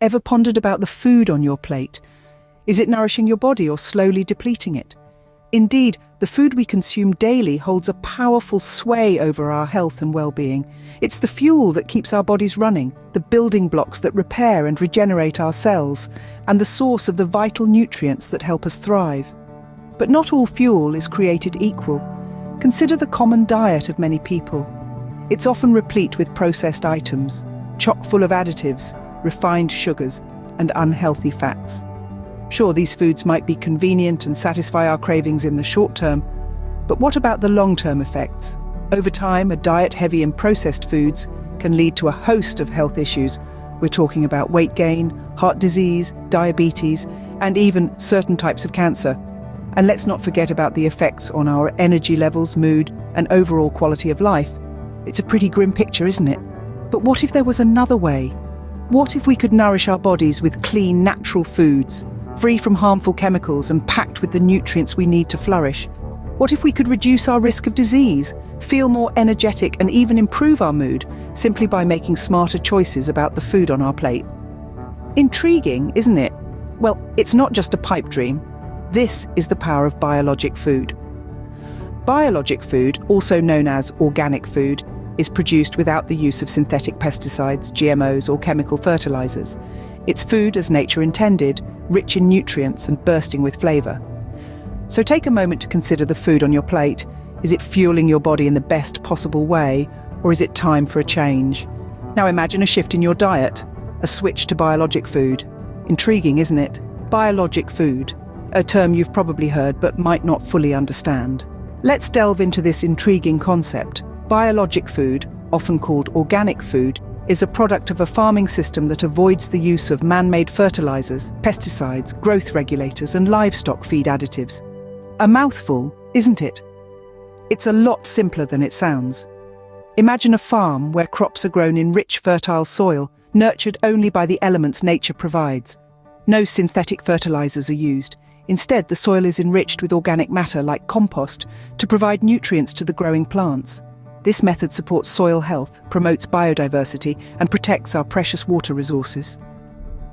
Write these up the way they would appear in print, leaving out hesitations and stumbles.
Ever pondered about the food on your plate? Is it nourishing your body or slowly depleting it? Indeed, the food we consume daily holds a powerful sway over our health and well-being. It's the fuel that keeps our bodies running, the building blocks that repair and regenerate our cells, and the source of the vital nutrients that help us thrive. But not all fuel is created equal. Consider the common diet of many people. It's often replete with processed items, chock full of additives, refined sugars, and unhealthy fats. Sure, these foods might be convenient and satisfy our cravings in the short term, but what about the long-term effects? Over time, a diet heavy in processed foods can lead to a host of health issues. We're talking about weight gain, heart disease, diabetes, and even certain types of cancer. And let's not forget about the effects on our energy levels, mood, and overall quality of life. It's a pretty grim picture, isn't it? But what if there was another way? What if we could nourish our bodies with clean, natural foods, free from harmful chemicals and packed with the nutrients we need to flourish? What if we could reduce our risk of disease, feel more energetic, and even improve our mood simply by making smarter choices about the food on our plate? Intriguing, isn't it? Well, it's not just a pipe dream. This is the power of biologic food. Biologic food, also known as organic food, is produced without the use of synthetic pesticides, GMOs, or chemical fertilizers. It's food as nature intended, rich in nutrients and bursting with flavor. So take a moment to consider the food on your plate. Is it fueling your body in the best possible way, or is it time for a change? Now imagine a shift in your diet, a switch to biologic food. Intriguing, isn't it? Biologic food, a term you've probably heard but might not fully understand. Let's delve into this intriguing concept. Biologic food, often called organic food, is a product of a farming system that avoids the use of man-made fertilizers, pesticides, growth regulators, and livestock feed additives. A mouthful, isn't it? It's a lot simpler than it sounds. Imagine a farm where crops are grown in rich, fertile soil, nurtured only by the elements nature provides. No synthetic fertilizers are used. Instead, the soil is enriched with organic matter like compost to provide nutrients to the growing plants. This method supports soil health, promotes biodiversity, and protects our precious water resources.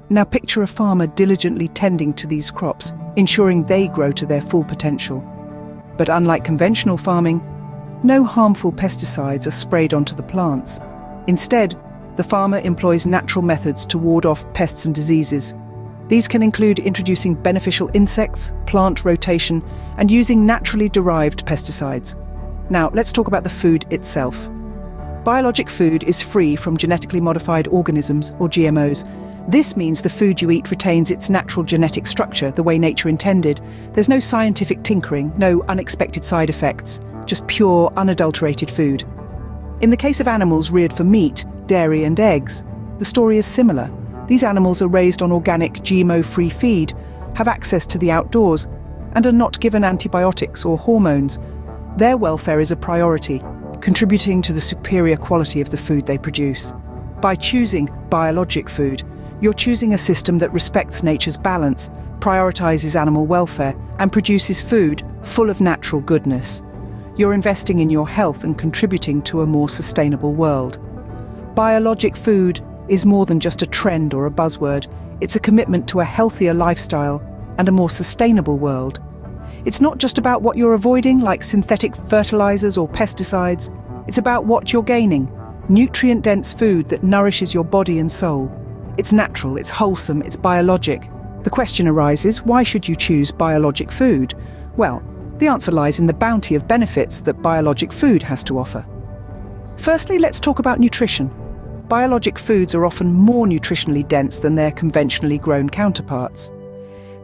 Now picture a farmer diligently tending to these crops, ensuring they grow to their full potential. But unlike conventional farming, no harmful pesticides are sprayed onto the plants. Instead, the farmer employs natural methods to ward off pests and diseases. These can include introducing beneficial insects, plant rotation, and using naturally derived pesticides. Now, let's talk about the food itself. Biologic food is free from genetically modified organisms, or GMOs. This means the food you eat retains its natural genetic structure, the way nature intended. There's no scientific tinkering, no unexpected side effects, just pure, unadulterated food. In the case of animals reared for meat, dairy, and eggs, the story is similar. These animals are raised on organic, GMO-free feed, have access to the outdoors, and are not given antibiotics or hormones. Their welfare is a priority, contributing to the superior quality of the food they produce. By choosing biologic food, you're choosing a system that respects nature's balance, prioritizes animal welfare, and produces food full of natural goodness. You're investing in your health and contributing to a more sustainable world. Biologic food is more than just a trend or a buzzword. It's a commitment to a healthier lifestyle and a more sustainable world. It's not just about what you're avoiding, like synthetic fertilizers or pesticides. It's about what you're gaining, nutrient-dense food that nourishes your body and soul. It's natural, it's wholesome, it's biologic. The question arises, why should you choose biologic food? Well, the answer lies in the bounty of benefits that biologic food has to offer. Firstly, let's talk about nutrition. Biologic foods are often more nutritionally dense than their conventionally grown counterparts.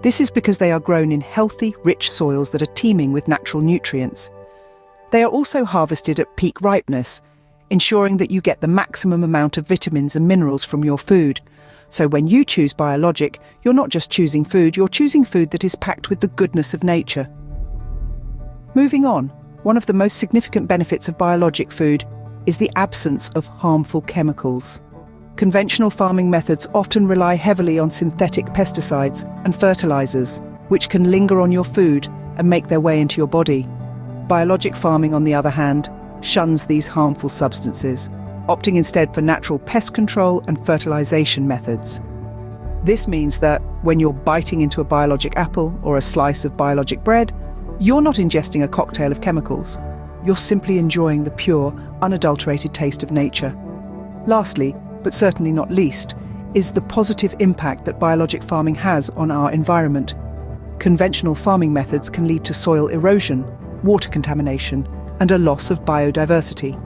This is because they are grown in healthy, rich soils that are teeming with natural nutrients. They are also harvested at peak ripeness, ensuring that you get the maximum amount of vitamins and minerals from your food. So when you choose biologic, you're not just choosing food, you're choosing food that is packed with the goodness of nature. Moving on, one of the most significant benefits of biologic food is the absence of harmful chemicals. Conventional farming methods often rely heavily on synthetic pesticides and fertilizers, which can linger on your food and make their way into your body. Biologic farming, on the other hand, shuns these harmful substances, opting instead for natural pest control and fertilization methods. This means that when you're biting into a biologic apple or a slice of biologic bread, you're not ingesting a cocktail of chemicals. You're simply enjoying the pure, unadulterated taste of nature. Lastly, but certainly not least, is the positive impact that biologic farming has on our environment. Conventional farming methods can lead to soil erosion, water contamination, and a loss of biodiversity.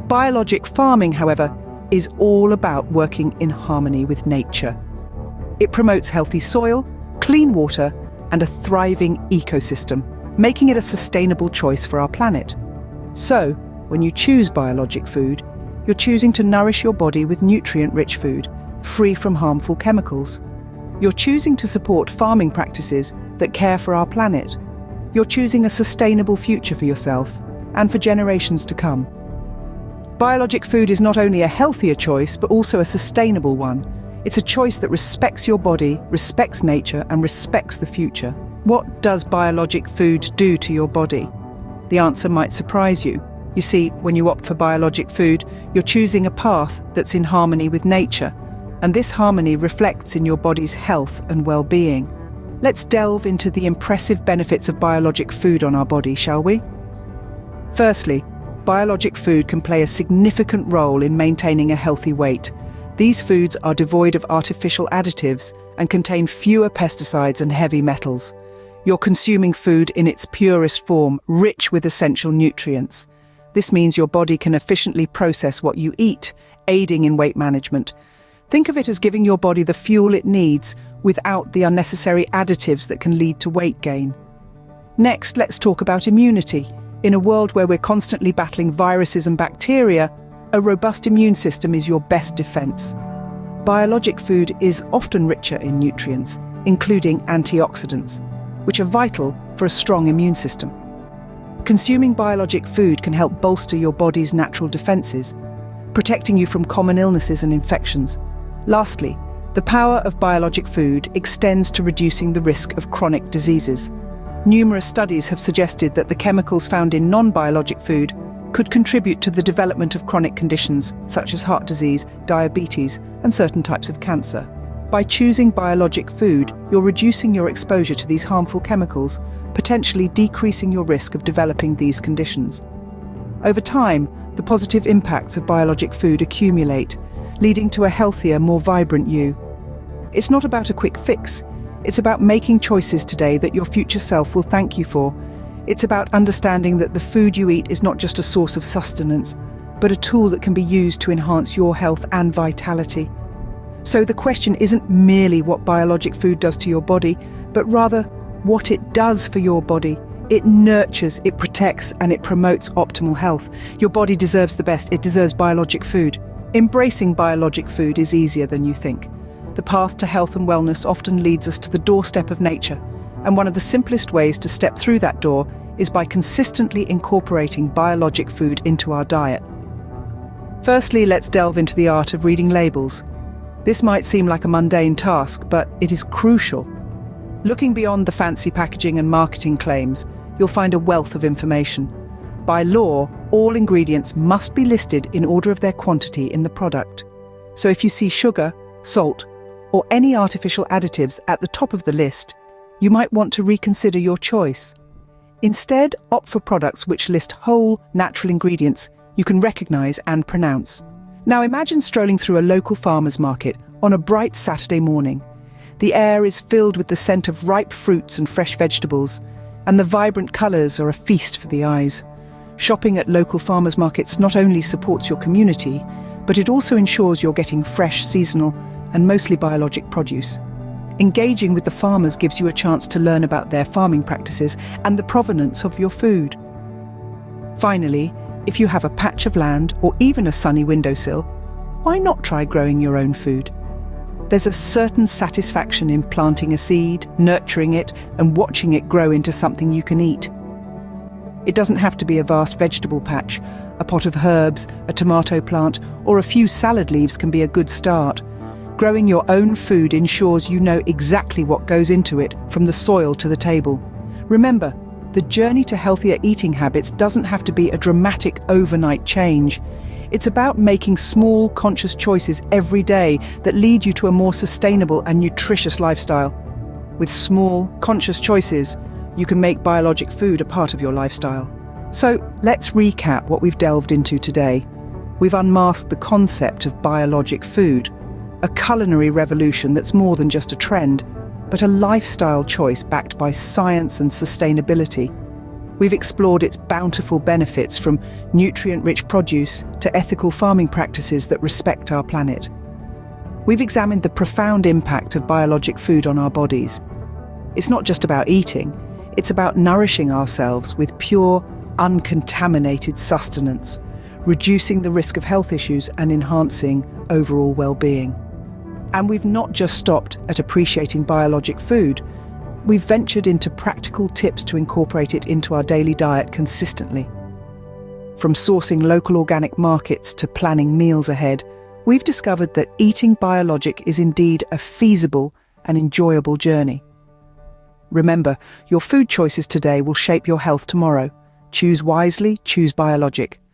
Biologic farming, however, is all about working in harmony with nature. It promotes healthy soil, clean water, and a thriving ecosystem, making it a sustainable choice for our planet. So, when you choose biologic food, you're choosing to nourish your body with nutrient-rich food, free from harmful chemicals. You're choosing to support farming practices that care for our planet. You're choosing a sustainable future for yourself and for generations to come. Biologic food is not only a healthier choice, but also a sustainable one. It's a choice that respects your body, respects nature, and respects the future. What does biologic food do to your body? The answer might surprise you. You see, when you opt for biologic food, you're choosing a path that's in harmony with nature, and this harmony reflects in your body's health and well-being. Let's delve into the impressive benefits of biologic food on our body, shall we? Firstly, biologic food can play a significant role in maintaining a healthy weight. These foods are devoid of artificial additives and contain fewer pesticides and heavy metals. You're consuming food in its purest form, rich with essential nutrients. This means your body can efficiently process what you eat, aiding in weight management. Think of it as giving your body the fuel it needs without the unnecessary additives that can lead to weight gain. Next, let's talk about immunity. In a world where we're constantly battling viruses and bacteria, a robust immune system is your best defense. Biologic food is often richer in nutrients, including antioxidants, which are vital for a strong immune system. Consuming biologic food can help bolster your body's natural defenses, protecting you from common illnesses and infections. Lastly, the power of biologic food extends to reducing the risk of chronic diseases. Numerous studies have suggested that the chemicals found in non-biologic food could contribute to the development of chronic conditions such as heart disease, diabetes, and certain types of cancer. By choosing biologic food, you're reducing your exposure to these harmful chemicals, potentially decreasing your risk of developing these conditions. Over time, the positive impacts of biologic food accumulate, leading to a healthier, more vibrant you. It's not about a quick fix. It's about making choices today that your future self will thank you for. It's about understanding that the food you eat is not just a source of sustenance, but a tool that can be used to enhance your health and vitality. So the question isn't merely what biologic food does to your body, but rather what it does for your body. It nurtures, it protects, and it promotes optimal health. Your body deserves the best. It deserves biologic food. Embracing biologic food is easier than you think. The path to health and wellness often leads us to the doorstep of nature, and one of the simplest ways to step through that door is by consistently incorporating biologic food into our diet. Firstly, let's delve into the art of reading labels. This might seem like a mundane task, but it is crucial. Looking beyond the fancy packaging and marketing claims, you'll find a wealth of information. By law, all ingredients must be listed in order of their quantity in the product. So if you see sugar, salt, or any artificial additives at the top of the list, you might want to reconsider your choice. Instead, opt for products which list whole, natural ingredients you can recognize and pronounce. Now imagine strolling through a local farmer's market on a bright Saturday morning. The air is filled with the scent of ripe fruits and fresh vegetables, and the vibrant colors are a feast for the eyes. Shopping at local farmers markets not only supports your community, but it also ensures you're getting fresh, seasonal, and mostly biologic produce. Engaging with the farmers gives you a chance to learn about their farming practices and the provenance of your food. Finally, if you have a patch of land or even a sunny windowsill, why not try growing your own food? There's a certain satisfaction in planting a seed, nurturing it, and watching it grow into something you can eat. It doesn't have to be a vast vegetable patch. A pot of herbs, a tomato plant, or a few salad leaves can be a good start. Growing your own food ensures you know exactly what goes into it, from the soil to the table. Remember, the journey to healthier eating habits doesn't have to be a dramatic overnight change. It's about making small, conscious choices every day that lead you to a more sustainable and nutritious lifestyle. With small, conscious choices, you can make biologic food a part of your lifestyle. So let's recap what we've delved into today. We've unmasked the concept of biologic food, a culinary revolution that's more than just a trend, but a lifestyle choice backed by science and sustainability. We've explored its bountiful benefits, from nutrient-rich produce to ethical farming practices that respect our planet. We've examined the profound impact of biologic food on our bodies. It's not just about eating, it's about nourishing ourselves with pure, uncontaminated sustenance, reducing the risk of health issues and enhancing overall well-being. And we've not just stopped at appreciating biologic food, we've ventured into practical tips to incorporate it into our daily diet consistently. From sourcing local organic markets to planning meals ahead, we've discovered that eating biologic is indeed a feasible and enjoyable journey. Remember, your food choices today will shape your health tomorrow. Choose wisely, choose biologic.